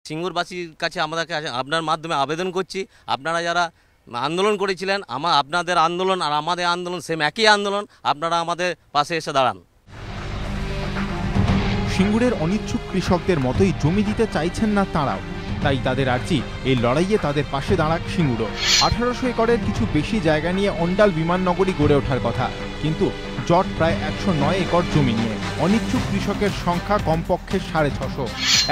সিঙ্গুরবাসীর কাছে আপনার মাধ্যমে আবেদন করছি, আপনারা যারা আন্দোলন করেছিলেন, আপনাদের আন্দোলন আর আমাদের আন্দোলন সেম একই আন্দোলন, আপনারা আমাদের পাশে এসে দাঁড়ান। সিঙ্গুরের অনিচ্ছুক কৃষকদের মতোই জমি দিতে চাইছেন না তাঁরাও, তাই তাদের আর্জি এই লড়াইয়ে তাদের পাশে দাঁড়াক সিঙ্গুরও। 1800 একরের কিছু বেশি জায়গা নিয়ে অন্ডাল বিমাননগরী গড়ে ওঠার কথা, কিন্তু জট প্রায় 109 একর জমি নিয়ে। অনিচ্ছুক কৃষকের সংখ্যা কমপক্ষে 650।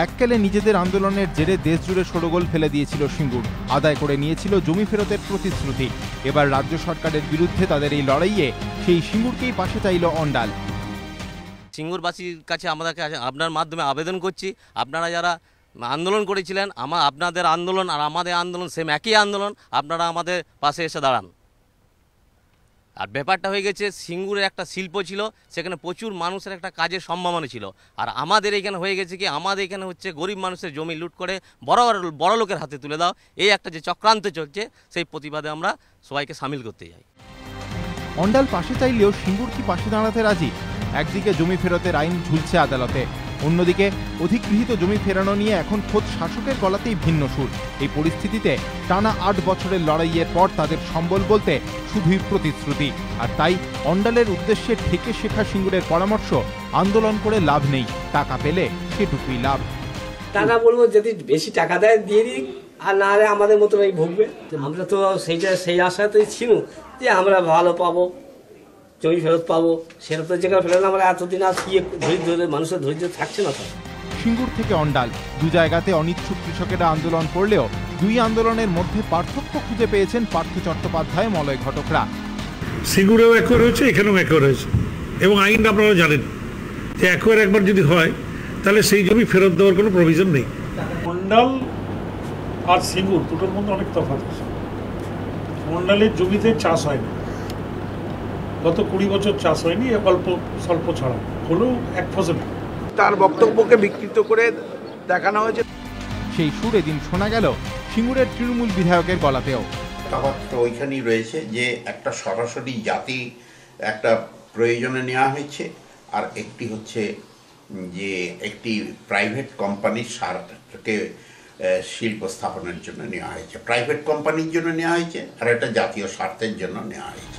এককালে নিজেদের আন্দোলনের জেরে দেশজুড়ে শোরগোল ফেলে দিয়েছিল সিঙ্গুর, আদায় করে নিয়েছিল জমি ফেরতের প্রতিশ্রুতি। এবার রাজ্য সরকারের বিরুদ্ধে তাদের এই লড়াইয়ে সেই সিঙ্গুরকেই পাশে চাইল অন্ডাল। সিঙ্গুরবাসীর কাছে আপনার মাধ্যমে আবেদন করছি, আপনারা যারা আন্দোলন করেছিলেন, আপনাদের আন্দোলন আর আমাদের আন্দোলন সেম একই আন্দোলন, আপনারা আমাদের পাশে এসে দাঁড়ান। আর ব্যাপারটা হয়ে গেছে, সিঙ্গুরে একটা শিল্প ছিল, সেখানে প্রচুর মানুষের একটা কাজের সম্ভাবনা ছিল। আর আমাদের এখানে হয়ে গেছে কি, আমাদের এখানে হচ্ছে গরিব মানুষের জমি লুট করে বড় লোকের হাতে তুলে দাও, এই একটা যে চক্রান্ত চলছে, সেই প্রতিবাদে আমরা সবাইকে সামিল করতে যাই। অন্ডাল পাশে চাইলেও সিঙ্গুর কি পাশে দাঁড়াতে রাজি? একদিকে জমি ফেরতের আইন ঝুলছে আদালতে, অন্যদিকে অধিগৃহীত জমি ফেরানো নিয়ে এখন খোদ শাসকের গলাতেই ভিন্ন সুর। এই পরিস্থিতিতে টানা 8 বছরের লড়াইয়ের পর তাদের সম্বল বলতে শুধুই প্রতিশ্রুতি। আর তাই অন্ডালের উদ্দেশ্যে ঠেকে শেখা সিঙ্গুরের পরামর্শ, আন্দোলন করে লাভ নেই, টাকা পেলে সেটুকুই লাভ। টাকা বলবো, যদি বেশি টাকা দেয় দিয়ে দিই, আর না হলে আমাদের মতো এই ভুগবে। আমরা তো সেই আশাতেই ছিল যে আমরা ভালো পাবো, জমি ফেরত পাবো। সেটা তো যেখানে ফেরত আমরা এতদিন আর কি ধৈর্য, মানুষের ধৈর্য থাকছে না। তো সিঙ্গুর থেকে অন্ডাল দু জায়গাতে অনিচ্ছুক কৃষকেরা আন্দোলন করলেও দুই আন্দোলনের মধ্যে পার্থক্য খুঁজে পেয়েছেন পার্থ চট্টোপাধ্যায়, মলয় ঘটকরা। সিঙ্গুরেও একর হয়েছে, এখানেও একর হয়েছে, এবং আইন আপনারা জানেন যে একর একবার যদি হয় তাহলে সেই জমি ফেরত দেওয়ার কোনো প্রভিশন নেই। অন্ডাল আর সিঙ্গুর দুটোর মধ্যে অনেক তফাৎ আছে। অন্ডালের জমিতে চাষ হয়নি, গত 20 বছর চাষ হয়নি, অল্প স্বল্প ছাড়া হলেও এক ফসল। তার বক্তব্যকে বিকৃত করে দেখানো হয়েছে। সেই সুর এদিন শোনা গেল সিঙ্গুরের তৃণমূল বিধায়কের গলাতেও। তফাৎটা ওইখানেই রয়েছে যে একটা সরাসরি জাতি একটা প্রয়োজনে নেওয়া হয়েছে, আর একটি হচ্ছে যে একটি প্রাইভেট কোম্পানির স্বার্থকে শিল্প স্থাপনের জন্য নেওয়া হয়েছে, প্রাইভেট কোম্পানির জন্য নেওয়া হয়েছে, আর একটা জাতীয় স্বার্থের জন্য নেওয়া হয়েছে।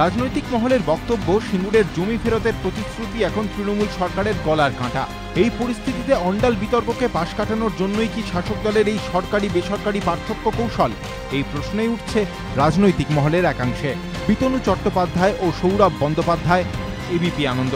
রাজনৈতিক মহলের বক্তব্য, সিঙ্গুরের জমি ফেরতের প্রতিশ্রুতি এখন তৃণমূল সরকারের গলার কাঁটা। এই পরিস্থিতিতে অন্ডাল বিতর্ককে পাশ কাটানোর জন্যই কি শাসক দলের এই সরকারি বেসরকারি পার্থক্য কৌশল? এই প্রশ্নই উঠছে রাজনৈতিক মহলের একাংশে। বিতনু চট্টোপাধ্যায় ও সৌরভ বন্দ্যোপাধ্যায়, এবিপি আনন্দ।